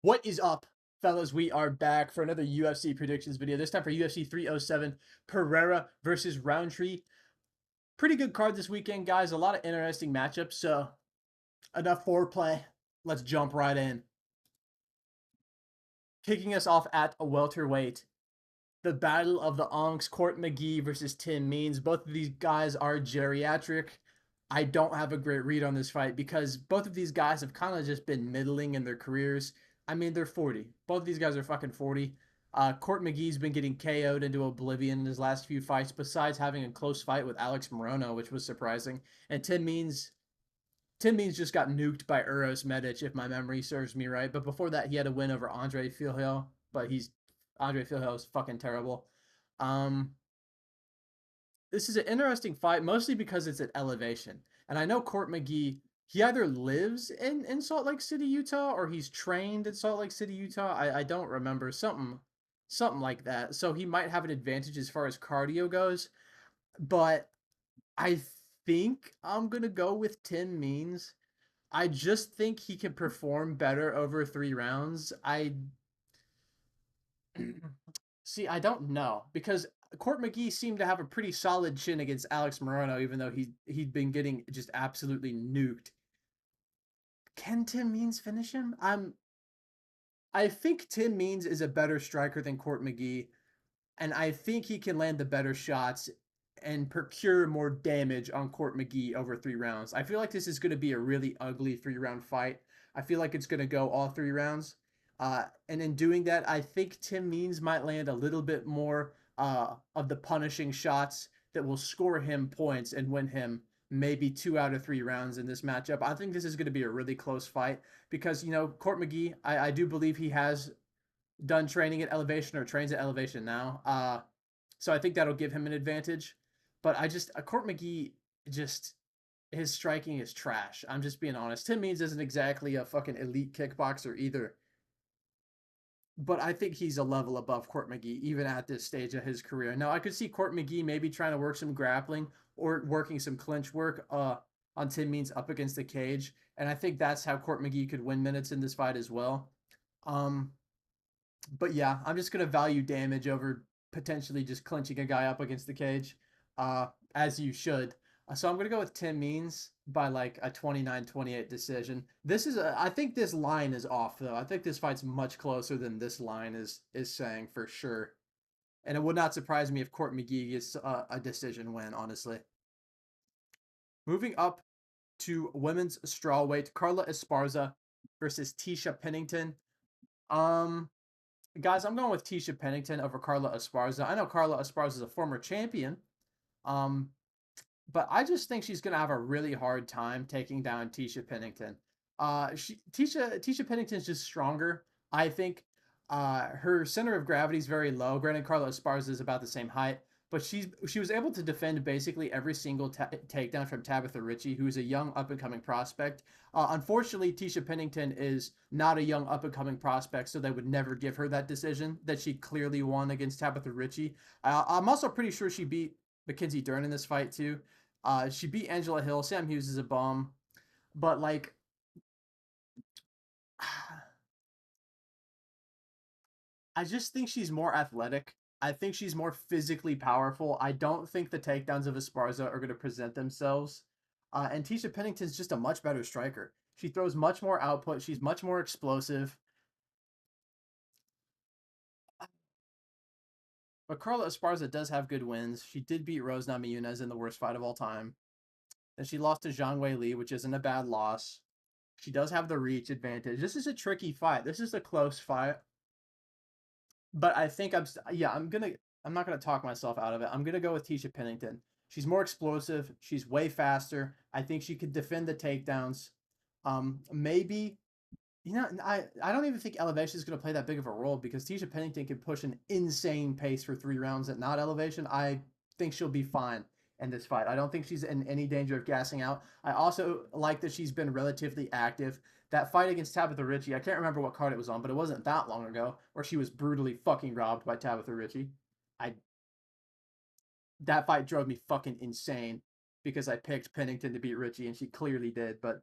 What is up, fellas? We are back for another UFC predictions video. This time for UFC 307, Pereira versus Rountree. Pretty good card this weekend, guys. A lot of interesting matchups. So, enough foreplay. Let's jump right in. Kicking us off at a welterweight. The battle of the Onks, Court McGee versus Tim Means. Both of these guys are geriatric. I don't have a great read on this fight because both of these guys have kind of just been middling in their careers. I mean, they're 40. Both of these guys are fucking 40. Court McGee's been getting KO'd into oblivion in his last few fights, besides having a close fight with Alex Morono, which was surprising. And Tim Means just got nuked by Uros Medic, if my memory serves me right. But before that, he had a win over Andre Filho, but Andre Filho is fucking terrible. Um, this is an interesting fight, mostly because it's at elevation. And I know Court McGee, he either lives in Salt Lake City, Utah, or he's trained in Salt Lake City, Utah. I don't remember. Something like that. So he might have an advantage as far as cardio goes. But I think I'm gonna go with Tim Means. I just think he can perform better over 3 rounds. I See, I don't know because Court McGee seemed to have a pretty solid chin against Alex Morono, even though he'd been getting just absolutely nuked. Can Tim Means finish him? I think Tim Means is a better striker than Court McGee, and I think he can land the better shots and procure more damage on Court McGee over 3 rounds. I feel like this is going to be a really ugly 3 round fight. I feel like it's going to go all 3 rounds. And in doing that, I think Tim Means might land a little bit more of the punishing shots that will score him points and win him maybe 2 out of 3 rounds in this matchup. I think this is going to be a really close fight because, Court McGee, I do believe he has done training at elevation or trains at elevation now. So I think that'll give him an advantage. But Court McGee, just his striking is trash. I'm just being honest. Tim Means isn't exactly a fucking elite kickboxer either. But I think he's a level above Court McGee, even at this stage of his career. Now, I could see Court McGee maybe trying to work some grappling or working some clinch work on Tim Means up against the cage. And I think that's how Court McGee could win minutes in this fight as well. Um, but yeah, I'm just going to value damage over potentially just clinching a guy up against the cage, as you should. So I'm going to go with Tim Means by like a 29-28 decision. I think this line is off though. I think this fight's much closer than this line is saying for sure. And it would not surprise me if Court McGee gets a decision win, honestly. Moving up to women's strawweight, Carla Esparza versus Tisha Pennington. Um, Guys, I'm going with Tisha Pennington over Carla Esparza. I know Carla Esparza is a former champion, um, but I just think she's going to have a really hard time taking down Tisha Pennington. Tisha Pennington's just stronger. I think her center of gravity is very low. Granted, Carla Esparza is about the same height, but she was able to defend basically every single takedown from Tabitha Ritchie, who is a young up and coming prospect. Unfortunately, Tisha Pennington is not a young up and coming prospect, so they would never give her that decision that she clearly won against Tabitha Ritchie. I'm also pretty sure she beat Mackenzie Dern in this fight too. She beat Angela Hill. Sam Hughes is a bum, but like, I just think she's more athletic. I think she's more physically powerful. I don't think the takedowns of Esparza are going to present themselves. And Tisha Pennington's just a much better striker. She throws much more output. She's much more explosive. But Carla Esparza does have good wins. She did beat Rose Namajunas in the worst fight of all time. And she lost to Zhang Wei Li, which isn't a bad loss. She does have the reach advantage. This is a tricky fight. This is a close fight. But I think I'm not gonna talk myself out of it. I'm gonna go with Tisha Pennington. She's more explosive. She's way faster. I think she could defend the takedowns. Maybe I don't even think elevation is going to play that big of a role because Tisha Pennington can push an insane pace for 3 rounds at not elevation. I think she'll be fine in this fight. I don't think she's in any danger of gassing out. I also like that she's been relatively active. That fight against Tabitha Ritchie, I can't remember what card it was on, but it wasn't that long ago where she was brutally fucking robbed by Tabitha Ritchie. I That fight drove me fucking insane because I picked Pennington to beat Ritchie and she clearly did, but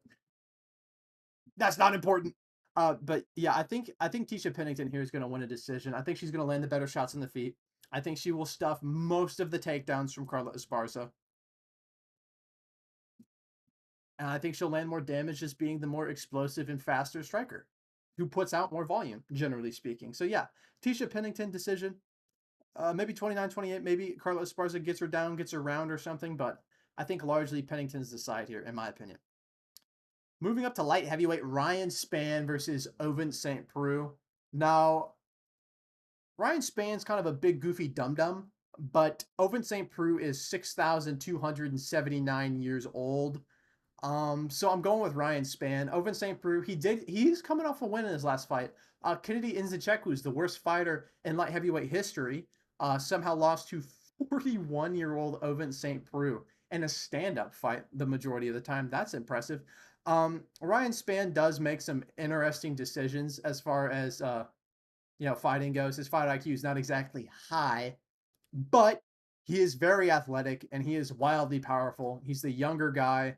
that's not important. But yeah, I think Tisha Pennington here is going to win a decision. I think she's going to land the better shots in the feet. I think she will stuff most of the takedowns from Carla Esparza, and I think she'll land more damage just being the more explosive and faster striker, who puts out more volume, generally speaking. So yeah, Tisha Pennington decision. Maybe 29-28. Maybe Carla Esparza gets her down, gets her round or something, but I think largely Pennington's the side here, in my opinion. Moving up to light heavyweight, Ryan Spann versus Ovince St. Preux. Now, Ryan Spann's kind of a big, goofy dum-dum, but Ovince St. Preux is 6,279 years old. So I'm going with Ryan Spann. Ovince St. Preux, he's coming off a win in his last fight. Kennedy Nzechukwu is the worst fighter in light heavyweight history. Somehow lost to 41-year-old Ovince St. Preux in a stand-up fight the majority of the time. That's impressive. Ryan Spann does make some interesting decisions as far as fighting goes. His fight IQ is not exactly high, but he is very athletic and he is wildly powerful. He's the younger guy.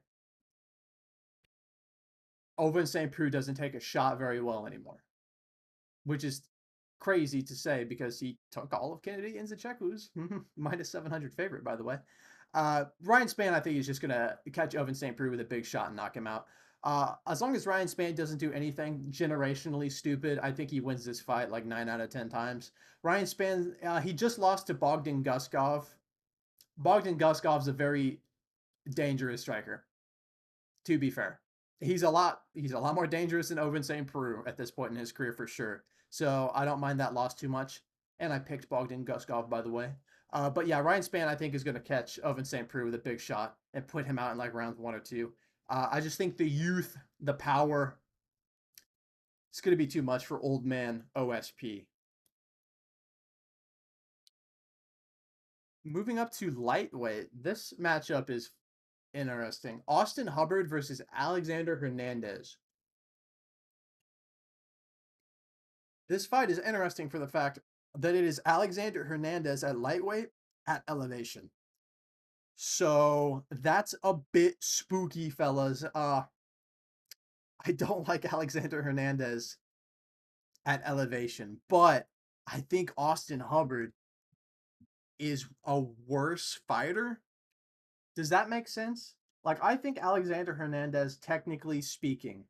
Ovince St. Preux doesn't take a shot very well anymore, which is crazy to say because he took all of Kennedy Nzechukwu's minus 700 favorite, by the way. Ryan Spann, I think, is just going to catch Ovince St. Preux with a big shot and knock him out. As long as Ryan Spann doesn't do anything generationally stupid, I think he wins this fight like 9 out of 10 times. Ryan Spann, he just lost to Bogdan Guskov. Bogdan Guskov's a very dangerous striker, to be fair. He's a lot more dangerous than Ovince St. Preux at this point in his career for sure. So I don't mind that loss too much. And I picked Bogdan Guskov, by the way. But yeah, Ryan Spann, I think, is going to catch Ovince St. Preux with a big shot and put him out in like rounds 1 or 2. I just think the youth, the power, it's going to be too much for old man OSP. Moving up to lightweight, this matchup is interesting. Austin Hubbard versus Alexander Hernandez. This fight is interesting for the fact that it is Alexander Hernandez at lightweight at elevation. So that's a bit spooky, fellas. I don't like Alexander Hernandez at elevation, but I think Austin Hubbard is a worse fighter. Does that make sense? Like, I think Alexander Hernandez, technically speaking,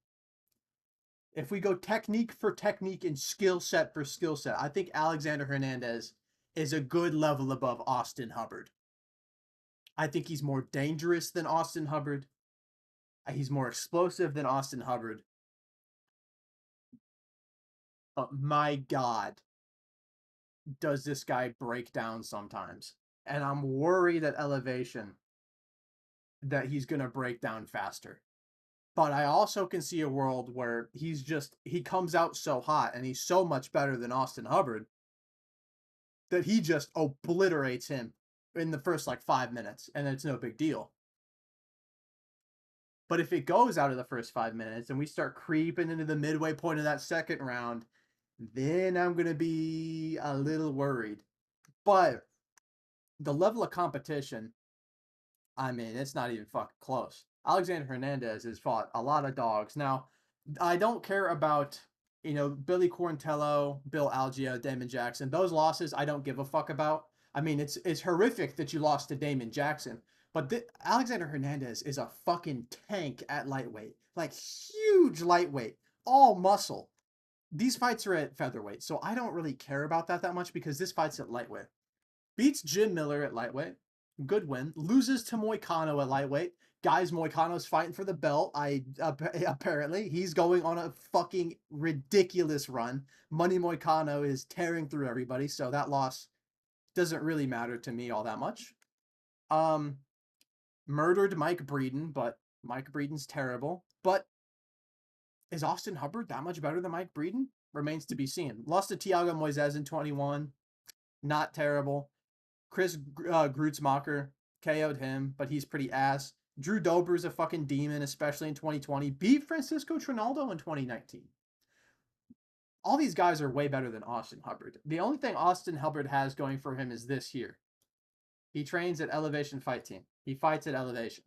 if we go technique for technique and skill set for skill set, I think Alexander Hernandez is a good level above Austin Hubbard. I think he's more dangerous than Austin Hubbard. He's more explosive than Austin Hubbard. But my God, does this guy break down sometimes? And I'm worried at elevation that he's going to break down faster. But I also can see a world where he comes out so hot and he's so much better than Austin Hubbard that he just obliterates him in the first like 5 minutes and it's no big deal. But if it goes out of the first 5 minutes and we start creeping into the midway point of that second round, then I'm going to be a little worried. But the level of competition, I mean, it's not even fucking close. Alexander Hernandez has fought a lot of dogs. Now, I don't care about, Billy Quarantello, Bill Algeo, Damon Jackson. Those losses I don't give a fuck about. I mean, it's horrific that you lost to Damon Jackson, but Alexander Hernandez is a fucking tank at lightweight. Like, huge lightweight, all muscle. These fights are at featherweight, so I don't really care about that much because this fight's at lightweight. Beats Jim Miller at lightweight. Good win. Loses to Moicano at lightweight. Guys, Moicano's fighting for the belt. Apparently he's going on a fucking ridiculous run. Money Moicano is tearing through everybody, so that loss doesn't really matter to me all that much. Murdered Mike Breeden, but Mike Breeden's terrible. But is Austin Hubbard that much better than Mike Breeden? Remains to be seen. Lost to Thiago Moises in 21. Not terrible. Chris Grutzmacher KO'd him, but he's pretty ass. Drew Dober's a fucking demon, especially in 2020. Beat Francisco Trinaldo in 2019. All these guys are way better than Austin Hubbard. The only thing Austin Hubbard has going for him is this here. He trains at Elevation Fight Team. He fights at Elevation.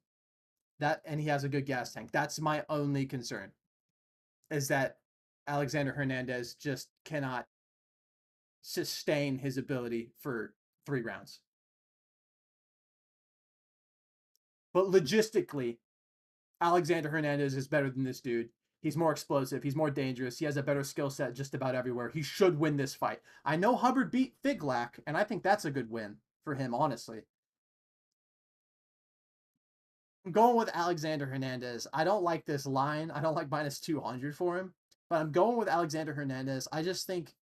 And he has a good gas tank. That's my only concern. Is that Alexander Hernandez just cannot sustain his ability for 3 rounds. But logistically, Alexander Hernandez is better than this dude. He's more explosive. He's more dangerous. He has a better skill set just about everywhere. He should win this fight. I know Hubbard beat Figlak, and I think that's a good win for him, honestly. I'm going with Alexander Hernandez. I don't like this line. I don't like minus 200 for him, but I'm going with Alexander Hernandez. I think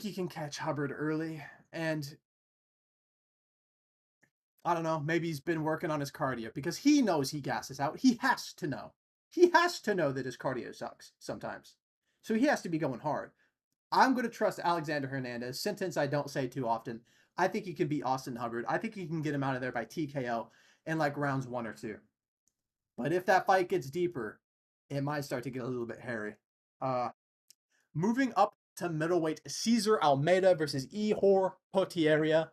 he can catch Hubbard early, and I don't know, maybe he's been working on his cardio because he knows he gasses out. He has to know. He has to know that his cardio sucks sometimes. So he has to be going hard. I'm going to trust Alexander Hernandez. Sentence I don't say too often. I think he can beat Austin Hubbard. I think he can get him out of there by TKO in like rounds 1 or 2. But if that fight gets deeper, it might start to get a little bit hairy. Uh, Moving up to middleweight, Cesar Almeida versus Ihor Potieria.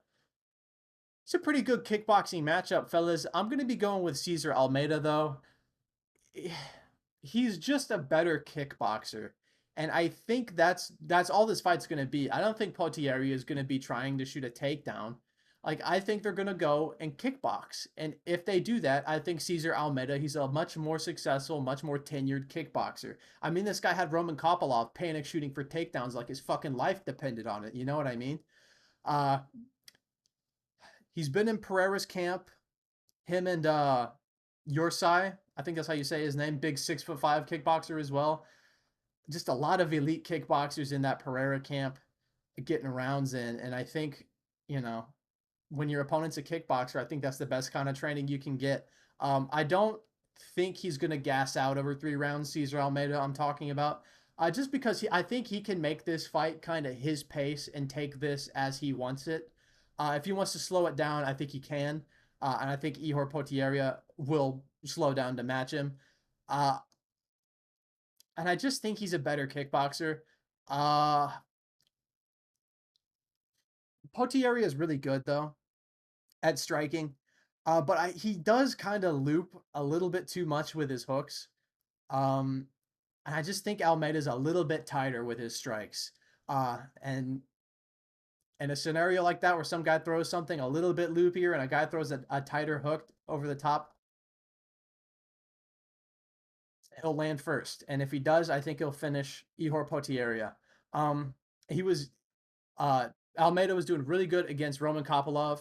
It's a pretty good kickboxing matchup, fellas. I'm going to be going with Cesar Almeida, though. He's just a better kickboxer. And I think that's all this fight's going to be. I don't think Potieria is going to be trying to shoot a takedown. Like, I think they're going to go and kickbox. And if they do that, I think Cesar Almeida, he's a much more successful, much more tenured kickboxer. I mean, this guy had Roman Kopylov panic shooting for takedowns like his fucking life depended on it. You know what I mean? Uh, he's been in Pereira's camp. Him and Yorsai, I think that's how you say his name, big 6'5" kickboxer as well. Just a lot of elite kickboxers in that Pereira camp getting rounds in. And I think, you know, when your opponent's a kickboxer, I think that's the best kind of training you can get. I don't think he's going to gas out over 3 rounds, Cesar Almeida, I'm talking about. Just because I think he can make this fight kind of his pace and take this as he wants it. If he wants to slow it down, I think he can. And I think Ihor Potieria will slow down to match him. Uh, and I just think he's a better kickboxer. Uh, Potieria is really good, though, at striking. He does kind of loop a little bit too much with his hooks. Um, and I just think Almeida's a little bit tighter with his strikes. And in a scenario like that where some guy throws something a little bit loopier and a guy throws a tighter hook over the top, he'll land first. And if he does, I think he'll finish Ihor Potieria. Um, he was uh, Almeida was doing really good against Roman Kopylov.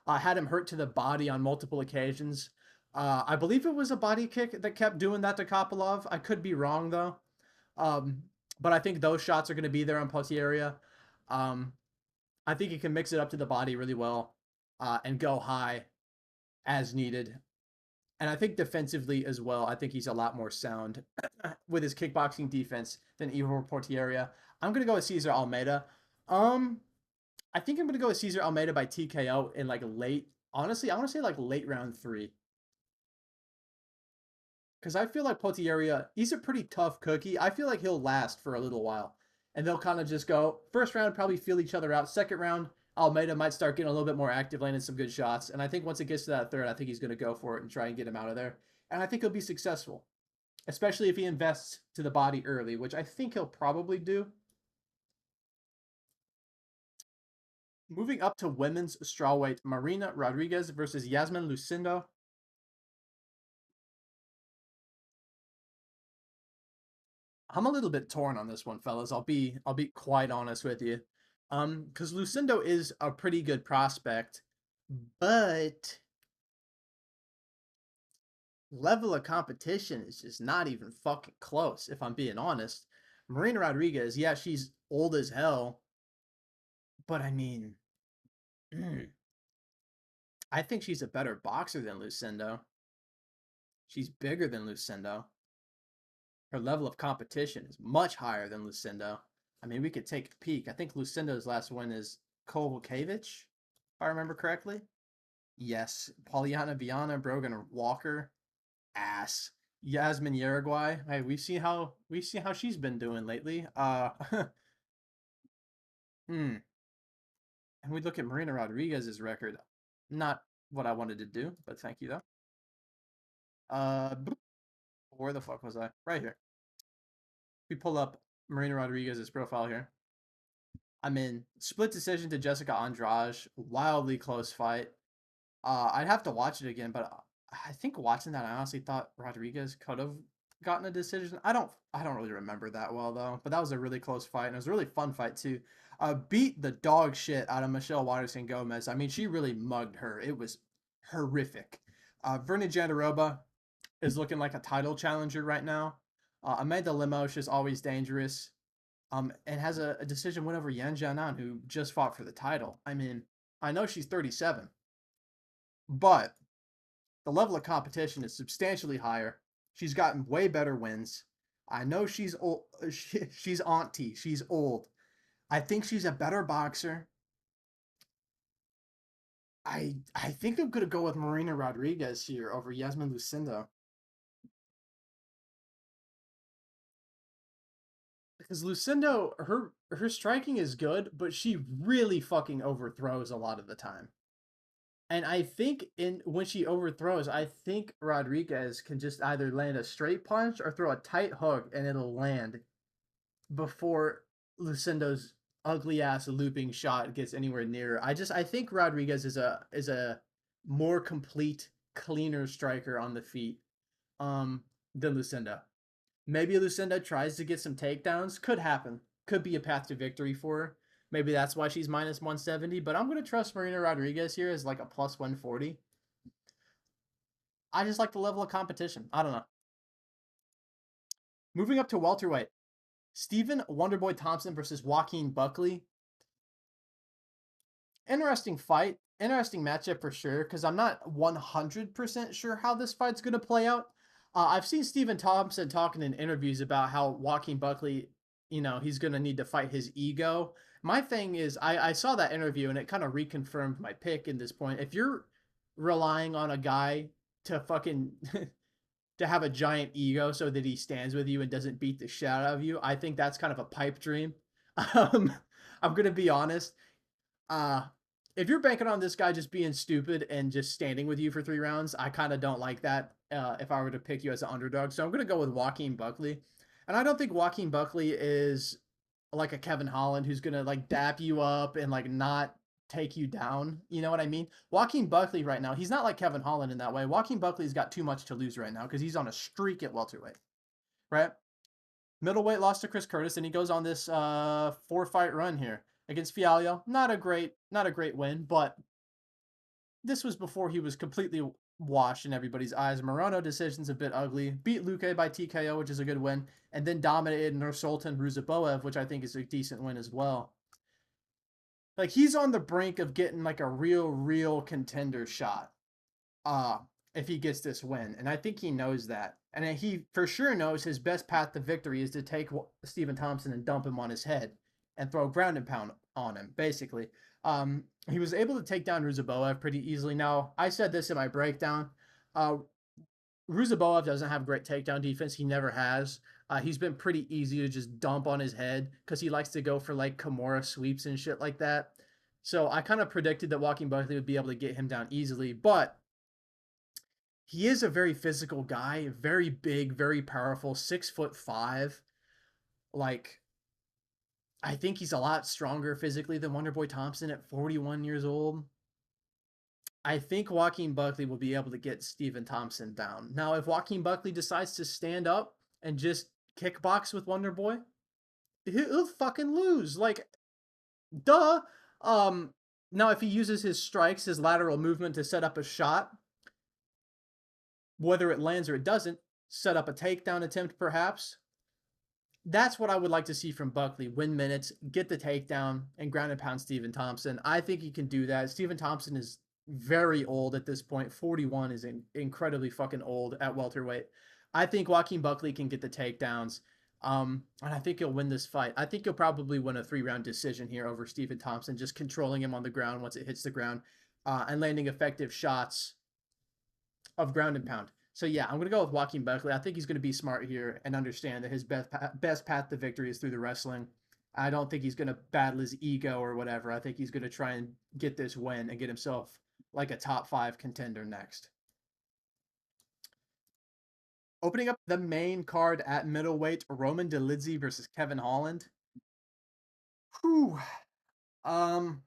Had him hurt to the body on multiple occasions. I believe it was a body kick that kept doing that to Kopylov. I could be wrong though. Um, but I think those shots are going to be there on Potieria. Um, I think he can mix it up to the body really well and go high as needed. And I think defensively as well, I think he's a lot more sound with his kickboxing defense than Ihor Portieria. I'm going to go with Cesar Almeida. Um, I think I'm going to go with Cesar Almeida by TKO in like late, honestly, I want to say like late round 3. Because I feel like Potieria, he's a pretty tough cookie. I feel like he'll last for a little while. And they'll kind of just go, first round, probably feel each other out. Second round, Almeida might start getting a little bit more active, landing some good shots. And I think once it gets to that third, I think he's going to go for it and try and get him out of there. And I think he'll be successful, especially if he invests to the body early, which I think he'll probably do. Moving up to women's strawweight, Marina Rodriguez versus Yasmin Lucindo. I'm a little bit torn on this one, fellas. I'll be quite honest with you. Because Lucindo is a pretty good prospect, but level of competition is just not even fucking close, if I'm being honest. Marina Rodriguez, yeah, she's old as hell, but I mean, I think she's a better boxer than Lucindo. She's bigger than Lucindo. Her level of competition is much higher than Lucindo. I mean, we could take a peek. I think Lucindo's last win is Kovalevich, if I remember correctly. Yes, Polyana Viana, Brogan Walker, ass. Yasmin Uruguay. Hey, we see how she's been doing lately. And we look at Marina Rodriguez's record. Not what I wanted to do, but thank you though. Uh, where the fuck was I? Right here. We pull up Marina Rodriguez's profile here. I'm in split decision to Jessica Andrade. Wildly close fight. I'd have to watch it again, but I think watching that, I honestly thought Rodriguez could have gotten a decision. I don't really remember that well though. But that was a really close fight, and it was a really fun fight too. Beat the dog shit out of Michelle Waterson Gomez. I mean, she really mugged her. It was horrific. Verna Jandaroba is looking like a title challenger right now. Amanda Lemos is always dangerous. And has a decision win over Yan Jianan, who just fought for the title. I mean, I know she's 37, but the level of competition is substantially higher. She's gotten way better wins. I know she's old. She's auntie. She's old. I think she's a better boxer. I think I'm gonna go with Marina Rodriguez here over Yasmin Lucinda because Lucindo her striking is good, but she really fucking overthrows a lot of the time. And I think in when she overthrows, I think Rodriguez can just either land a straight punch or throw a tight hook and it'll land before Lucindo's ugly ass looping shot gets anywhere near. I think Rodriguez is a more complete, cleaner striker on the feet than Lucinda. Maybe Lucinda tries to get some takedowns. Could happen. Could be a path to victory for her. Maybe that's why she's minus 170. But I'm going to trust Marina Rodriguez here as like a plus 140. I just like the level of competition. I don't know. Moving up to welterweight. Stephen Wonderboy Thompson versus Joaquin Buckley. Interesting fight. Interesting matchup for sure, because I'm not 100% sure how this fight's going to play out. I've seen Stephen Thompson talking in interviews about how Joaquin Buckley, he's going to need to fight his ego. My thing is, I saw that interview and it kind of reconfirmed my pick in this point. If you're relying on a guy to fucking to have a giant ego so that he stands with you and doesn't beat the shit out of you, I think that's kind of a pipe dream. Um, I'm gonna be honest. Uh, if you're banking on this guy just being stupid and just standing with you for 3 rounds, I kind of don't like that. If I were to pick you as an underdog, so I'm gonna go with Joaquin Buckley, and I don't think Joaquin Buckley is like a Kevin Holland who's gonna like dap you up and like not take you down. You know what I mean? Joaquin Buckley right now, he's not like Kevin Holland in that way. Joaquin Buckley's got too much to lose right now because he's on a streak at welterweight, right? Middleweight lost to Chris Curtis, and he goes on this 4-fight run here against Fialho. Not a great win, but this was before he was completely washed in everybody's eyes. Moreno decision's a bit ugly. Beat Luque by TKO, which is a good win, and then dominated Nursultan Ruziboev, which I think is a decent win as well. Like he's on the brink of getting like a real contender shot. Uh if he gets this win, and I think he knows that. And he for sure knows his best path to victory is to take Stephen Thompson and dump him on his head and throw ground and pound on him, basically. He was able to take down Ruziboev pretty easily. Now, I said this in my breakdown. Uh, Ruziboev doesn't have great takedown defense. He never has. He's been pretty easy to just dump on his head because he likes to go for like Kimura sweeps and shit like that. So I kind of predicted that Joaquin Buckley would be able to get him down easily, but he is a very physical guy, very big, very powerful, 6'5". Like, I think he's a lot stronger physically than Wonderboy Thompson at 41 years old. I think Joaquin Buckley will be able to get Stephen Thompson down. Now, if Joaquin Buckley decides to stand up and just kickbox with Wonderboy, he'll fucking lose. Like, duh. Now if he uses his strikes, his lateral movement to set up a shot, whether it lands or it doesn't, set up a takedown attempt perhaps. That's what I would like to see from Buckley. Win minutes, get the takedown, and ground and pound Stephen Thompson. I think he can do that. Stephen Thompson is very old at this point. 41 is incredibly fucking old at welterweight. I think Joaquin Buckley can get the takedowns. And I think he'll win this fight. I think he'll probably win a 3-round decision here over Stephen Thompson, just controlling him on the ground once it hits the ground, and landing effective shots of ground and pound. So yeah, I'm gonna go with Joaquin Buckley. I think he's gonna be smart here and understand that his best path to victory is through the wrestling. I don't think he's gonna battle his ego or whatever. I think he's gonna try and get this win and get himself like a top 5 contender next. Opening up the main card at middleweight, Roman Dolidze versus Kevin Holland. Whew. Um,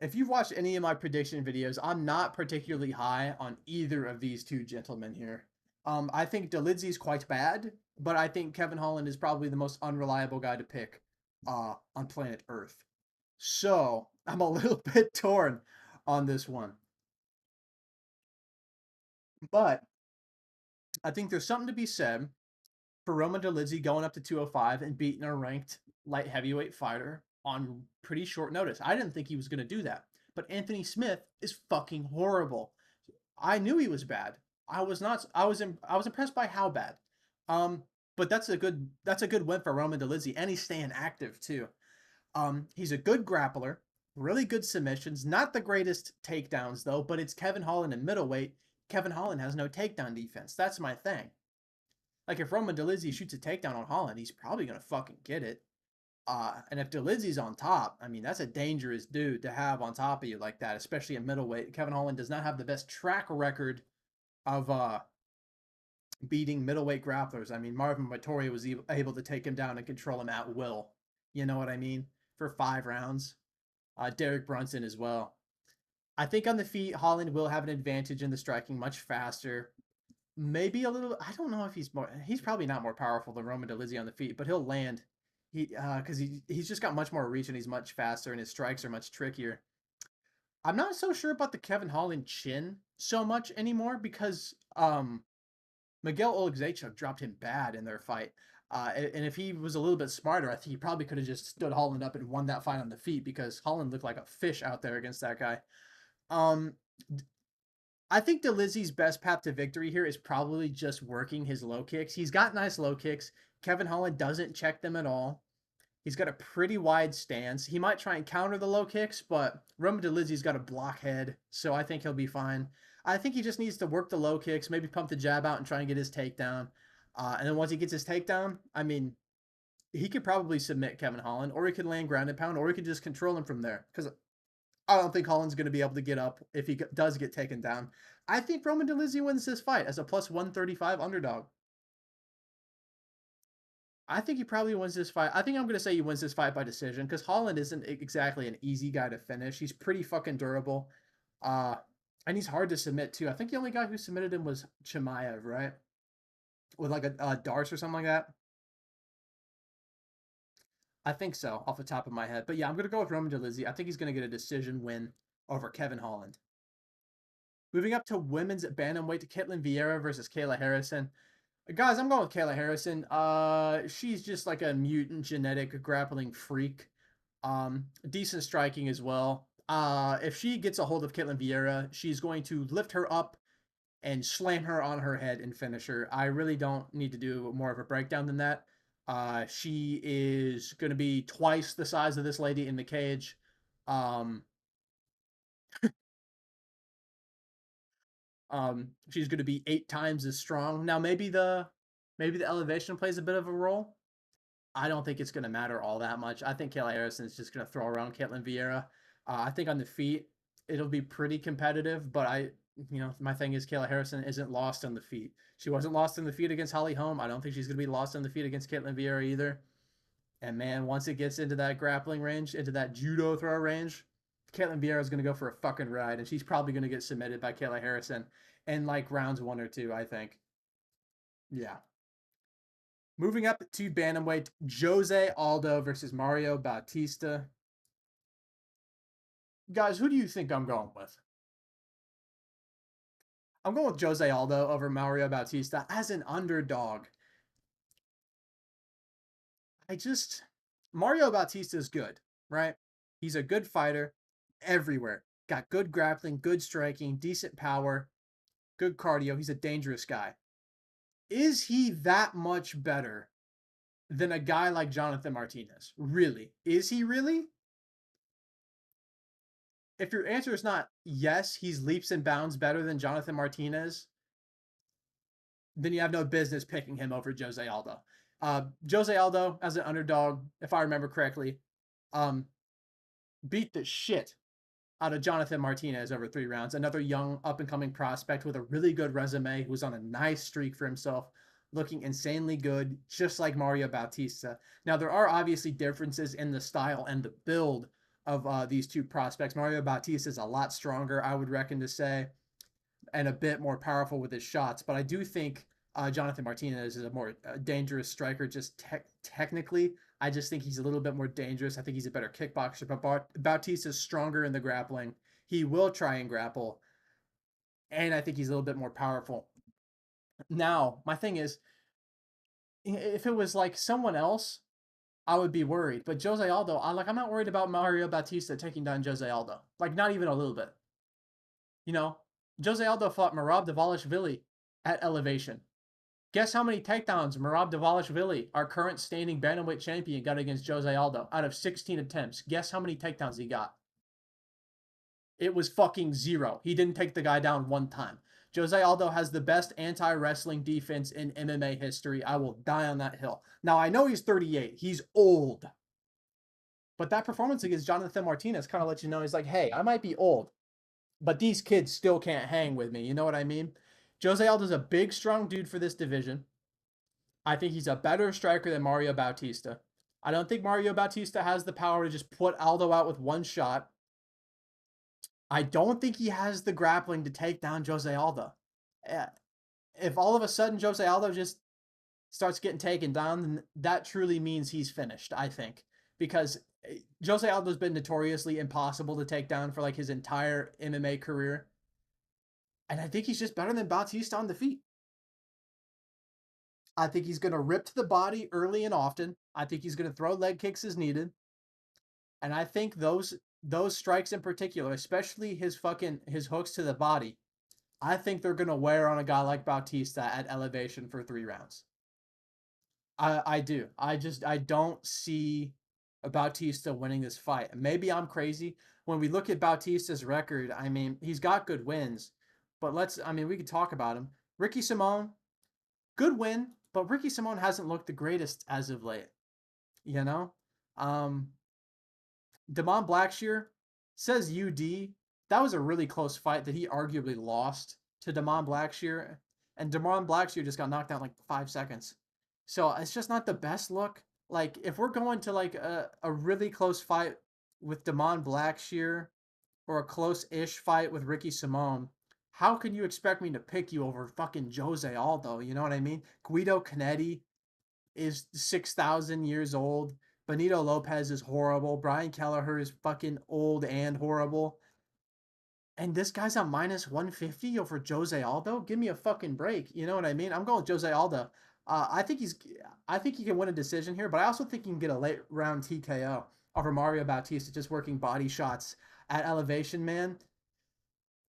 if you've watched any of my prediction videos, I'm not particularly high on either of these two gentlemen here. I think Dolidze is quite bad, but I think Kevin Holland is probably the most unreliable guy to pick on planet Earth. So I'm a little bit torn on this one. But I think there's something to be said for Roman Dolidze going up to 205 and beating a ranked light heavyweight fighter on pretty short notice. I didn't think he was going to do that. But Anthony Smith is fucking horrible. I knew he was bad. I was not. I was impressed by how bad. Um, but that's a good win for Roman Dolidze, and he's staying active too. He's a good grappler, really good submissions. Not the greatest takedowns though, but it's Kevin Holland in middleweight. Kevin Holland has no takedown defense. That's my thing. Like if Roman Dolidze shoots a takedown on Holland, he's probably gonna fucking get it. And if Dolidze's on top, I mean that's a dangerous dude to have on top of you like that, especially at middleweight. Kevin Holland does not have the best track record of beating middleweight grapplers. I mean Marvin Vettori was able to take him down and control him at will. You know what I mean? For 5 rounds. Derek Brunson as well. I think on the feet, Holland will have an advantage in the striking, much faster. Maybe a little. I don't know if he's more. He's probably not more powerful than Roman Dolidze on the feet, but he'll land. Because he's just got much more reach and he's much faster and his strikes are much trickier. I'm not so sure about the Kevin Holland chin so much anymore because Miguel Oleksiejczuk dropped him bad in their fight. And if he was a little bit smarter, I think he probably could have just stood Holland up and won that fight on the feet because Holland looked like a fish out there against that guy. Um, I think Dolidze's best path to victory here is probably just working his low kicks. He's got nice low kicks. Kevin Holland doesn't check them at all. He's got a pretty wide stance. He might try and counter the low kicks, but Roman Dolidze's got a block head, so I think he'll be fine. I think he just needs to work the low kicks, maybe pump the jab out and try and get his takedown. And then once he gets his takedown, I mean, he could probably submit Kevin Holland, or he could land ground and pound, or he could just control him from there. Because I don't think Holland's going to be able to get up if he does get taken down. I think Roman Dolidze wins this fight as a plus 135 underdog. I think he probably wins this fight. I think I'm going to say he wins this fight by decision because Holland isn't exactly an easy guy to finish. He's pretty fucking durable. Uh, and he's hard to submit too. I think the only guy who submitted him was Chimaev, right? With like a darts or something like that. I think so, off the top of my head. But yeah, I'm going to go with Roman Dolidze. I think he's going to get a decision win over Kevin Holland. Moving up to women's bantamweight, Ketlen Vieira versus Kayla Harrison. Guys, I'm going with Kayla Harrison. She's just like a mutant genetic grappling freak. Decent striking as well. If she gets a hold of Ketlen Vieira, she's going to lift her up and slam her on her head and finish her. I really don't need to do more of a breakdown than that. She is going to be twice the size of this lady in the cage. Um, she's going to be 8 times as strong. Now, maybe the elevation plays a bit of a role. I don't think it's going to matter all that much. I think Kayla Harrison is just going to throw around Ketlen Vieira. I think on the feet, it'll be pretty competitive, but my thing is Kayla Harrison isn't lost on the feet. She wasn't lost in the feet against Holly Holm. I don't think she's going to be lost on the feet against Ketlen Vieira either. And man, once it gets into that grappling range, into that judo throw range, Ketlen Vieira is going to go for a fucking ride, and she's probably going to get submitted by Kayla Harrison in like rounds 1 or 2, I think. Yeah. Moving up to bantamweight, Jose Aldo versus Mario Bautista. Guys, who do you think I'm going with? I'm going with Jose Aldo over Mario Bautista as an underdog. Mario Bautista is good, right? He's a good fighter everywhere. Got good grappling, good striking, decent power, good cardio. He's a dangerous guy. Is he that much better than a guy like Jonathan Martinez? Really? Is he really? If your answer is not yes, he's leaps and bounds better than Jonathan Martinez, then you have no business picking him over Jose Aldo. Jose Aldo, as an underdog, if I remember correctly, beat the shit out of Jonathan Martinez over 3 rounds. Another young up and coming prospect with a really good resume who was on a nice streak for himself, looking insanely good, just like Mario Bautista. Now, there are obviously differences in the style and the build of these two prospects. Mario Bautista is a lot stronger, I would reckon to say, and a bit more powerful with his shots. But I do think Jonathan Martinez is a more dangerous striker just technically. I just think he's a little bit more dangerous. I think he's a better kickboxer. But Bautista's stronger in the grappling. He will try and grapple. And I think he's a little bit more powerful. Now, my thing is, if it was like someone else, I would be worried. But Jose Aldo, I'm not worried about Mario Bautista taking down Jose Aldo. Like, not even a little bit. You know, Jose Aldo fought Merab Dvalishvili at elevation. Guess how many takedowns Merab Dvalishvili, our current standing bantamweight champion, got against Jose Aldo out of 16 attempts? Guess how many takedowns he got? It was fucking 0. He didn't take the guy down one time. Jose Aldo has the best anti-wrestling defense in MMA history. I will die on that hill. Now, I know he's 38. He's old. But that performance against Jonathan Martinez kind of lets you know he's like, hey, I might be old, but these kids still can't hang with me. You know what I mean? Jose Aldo's a big, strong dude for this division. I think he's a better striker than Mario Bautista. I don't think Mario Bautista has the power to just put Aldo out with one shot. I don't think he has the grappling to take down Jose Aldo. If all of a sudden Jose Aldo just starts getting taken down, then that truly means he's finished, I think. Because Jose Aldo's been notoriously impossible to take down for like his entire MMA career. And I think he's just better than Bautista on the feet. I think he's going to rip to the body early and often. I think he's going to throw leg kicks as needed. And I think those strikes in particular, especially his hooks to the body, I think they're going to wear on a guy like Bautista at elevation for 3 rounds. I do. I don't see Bautista winning this fight. Maybe I'm crazy. When we look at Bautista's record, I mean, he's got good wins. But we could talk about him. Ricky Simon, good win, but Ricky Simon hasn't looked the greatest as of late. You know? Damon Blackshear says UD. That was a really close fight that he arguably lost to Damon Blackshear. And Damon Blackshear just got knocked out in like 5 seconds. So it's just not the best look. Like, if we're going to like a really close fight with Damon Blackshear or a close-ish fight with Ricky Simon, how can you expect me to pick you over fucking Jose Aldo? You know what I mean? Guido Canetti is 6,000 years old. Benito Lopez is horrible. Brian Kelleher is fucking old and horrible. And this guy's a minus 150 over Jose Aldo? Give me a fucking break. You know what I mean? I'm going with Jose Aldo. I think he can win a decision here, but I also think he can get a late round TKO over Mario Bautista just working body shots at elevation, man.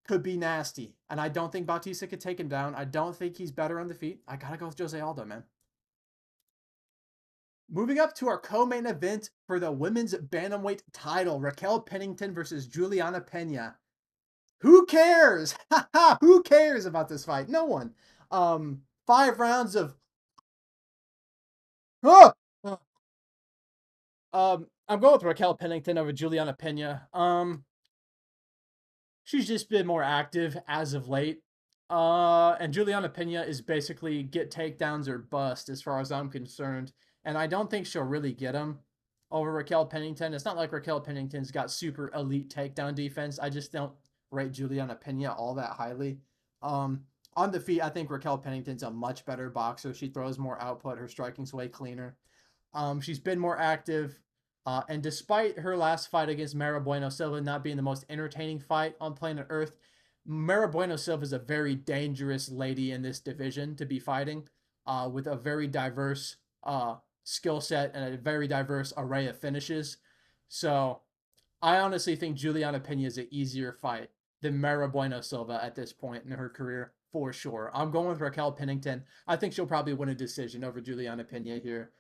Could be nasty. And I don't think Bautista could take him down. I don't think he's better on the feet. I gotta go with Jose Aldo, man. Moving up to our co-main event for the women's bantamweight title, Raquel Pennington versus Juliana Pena. Who cares? Who cares about this fight? No one. 5 rounds of. I'm going with Raquel Pennington over Juliana Pena. She's just been more active as of late. And Juliana Pena is basically get takedowns or bust as far as I'm concerned. And I don't think she'll really get them over Raquel Pennington. It's not like Raquel Pennington's got super elite takedown defense. I just don't rate Juliana Pena all that highly. On the feet, I think Raquel Pennington's a much better boxer. She throws more output. Her striking's way cleaner. She's been more active. And despite her last fight against Mara Bueno Silva not being the most entertaining fight on planet Earth, Mara Bueno Silva is a very dangerous lady in this division to be fighting, with a very diverse skill set and a very diverse array of finishes. So I honestly think Juliana Pena is an easier fight than Mara Bueno Silva at this point in her career, for sure. I'm going with Raquel Pennington. I think she'll probably win a decision over Juliana Pena here.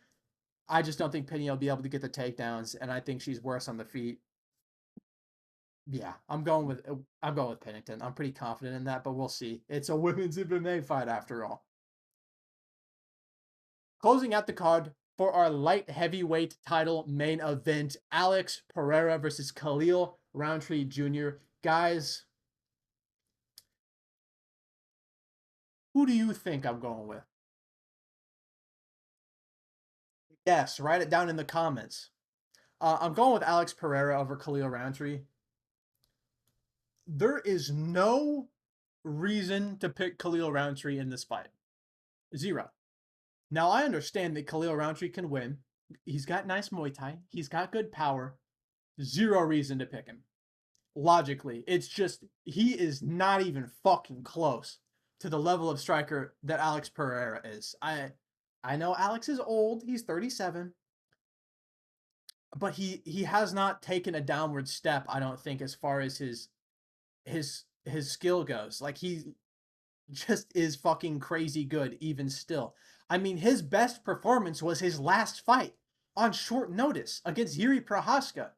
I just don't think Pena will be able to get the takedowns, and I think she's worse on the feet. Yeah, I'm going with Pennington. I'm pretty confident in that, but we'll see. It's a women's MMA fight after all. Closing out the card for our light heavyweight title main event, Alex Pereira versus Khalil Rountree Jr. Guys, who do you think I'm going with? Yes, write it down in the comments. I'm going with Alex Pereira over Khalil Rountree. There is no reason to pick Khalil Rountree in this fight. Zero. Now, I understand that Khalil Rountree can win. He's got nice Muay Thai. He's got good power. Zero reason to pick him. Logically, it's just he is not even fucking close to the level of striker that Alex Pereira is. I know Alex is old. He's 37, but he has not taken a downward step, I don't think, as far as his skill goes. Like, he just is fucking crazy good even still. I mean, his best performance was his last fight on short notice against Yuri Prohaska.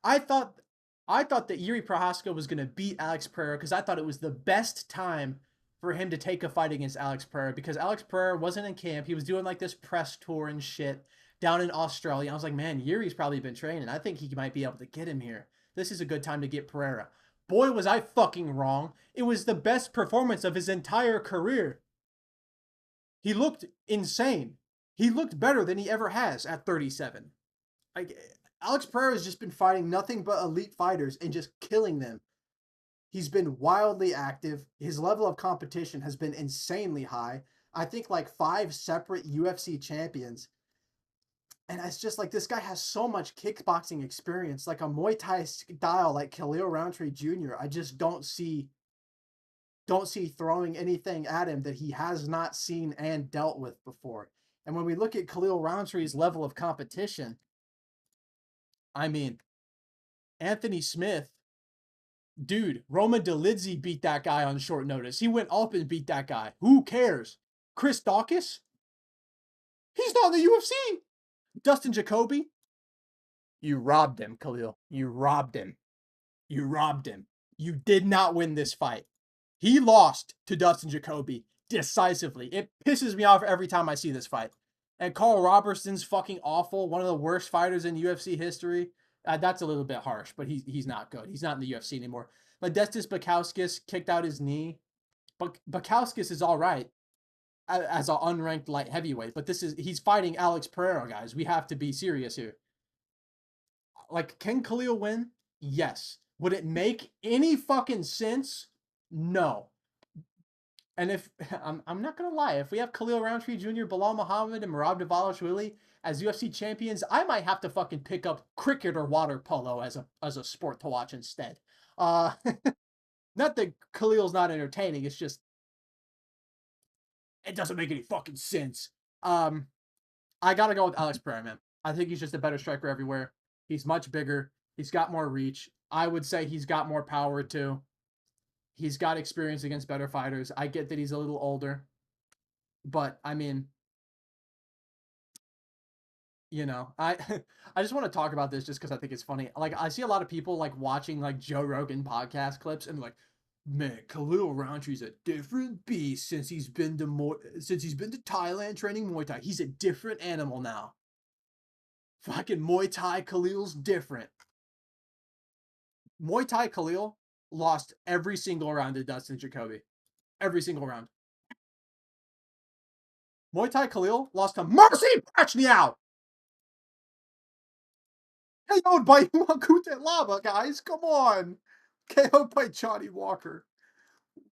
I thought I thought that Yuri Prohaska was going to beat Alex Pereira because I thought it was the best time for him to take a fight against Alex Pereira because Alex Pereira wasn't in camp. He was doing like this press tour and shit down in Australia. I was like, man, Yuri's probably been training. I think he might be able to get him here. This is a good time to get Pereira. Boy, was I fucking wrong. It was the best performance of his entire career. He looked insane. He looked better than he ever has at 37. Like, Alex Pereira has just been fighting nothing but elite fighters and just killing them. He's been wildly active. His level of competition has been insanely high. I think like 5 separate UFC champions. And it's just like this guy has so much kickboxing experience, like a Muay Thai style, like Khalil Rountree Jr. I just don't see throwing anything at him that he has not seen and dealt with before. And when we look at Khalil Rountree's level of competition, I mean, Anthony Smith, dude, Roman Dolidze beat that guy on short notice. He went up and beat that guy. Who cares? Chris Dawkins? He's not in the UFC. Dustin Jacoby? You robbed him, Khalil. You robbed him. You robbed him. You did not win this fight. He lost to Dustin Jacoby decisively. It pisses me off every time I see this fight. And Carl Roberson's fucking awful. One of the worst fighters in UFC history. That's a little bit harsh, but he's not good. He's not in the UFC anymore. Modestas Bukauskas kicked out his knee. But Bukauskas is all right as an unranked light heavyweight, but he's fighting Alex Pereira, guys. We have to be serious here. Like, can Khalil win? Yes. Would it make any fucking sense? No. And if I'm not gonna lie, if we have Khalil Rountree Jr., Bilal Muhammad, and Merab Dvalishvili as UFC champions, I might have to fucking pick up cricket or water polo as a sport to watch instead. Uh, not that Khalil's not entertaining. It's just it doesn't make any fucking sense. I gotta go with Alex Pereira, man. I think he's just a better striker everywhere. He's much bigger. He's got more reach. I would say he's got more power too. He's got experience against better fighters. I get that he's a little older, but I mean, you know, I just want to talk about this just because I think it's funny. Like, I see a lot of people like watching like Joe Rogan podcast clips and like, man, Khalil Rountree's a different beast since he's been to Thailand training Muay Thai. He's a different animal now. Fucking Muay Thai Khalil's different. Muay Thai Khalil lost every single round to Dustin Jacoby. Every single round. Muay Thai Khalil lost to Mercy Prachniao. KO'd by Makute Lava, guys. Come on. KO'd by Johnny Walker.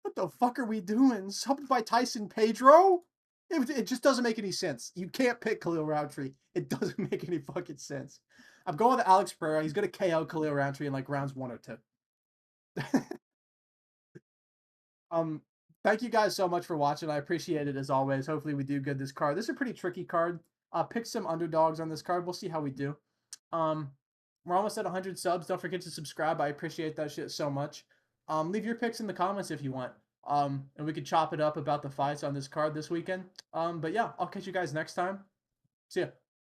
What the fuck are we doing? Subbed by Tyson Pedro? It just doesn't make any sense. You can't pick Khalil Rountree. It doesn't make any fucking sense. I'm going with Alex Pereira. He's going to KO Khalil Rountree in like rounds 1 or 2. Thank you guys so much for watching. I appreciate it as always. Hopefully we do good this card. This is a pretty tricky card. Pick some underdogs on this card. We'll see how we do. We're almost at 100 subs. Don't forget to subscribe. I appreciate that shit so much. Leave your picks in the comments if you want. And we could chop it up about the fights on this card this weekend. But yeah, I'll catch you guys next time. See ya.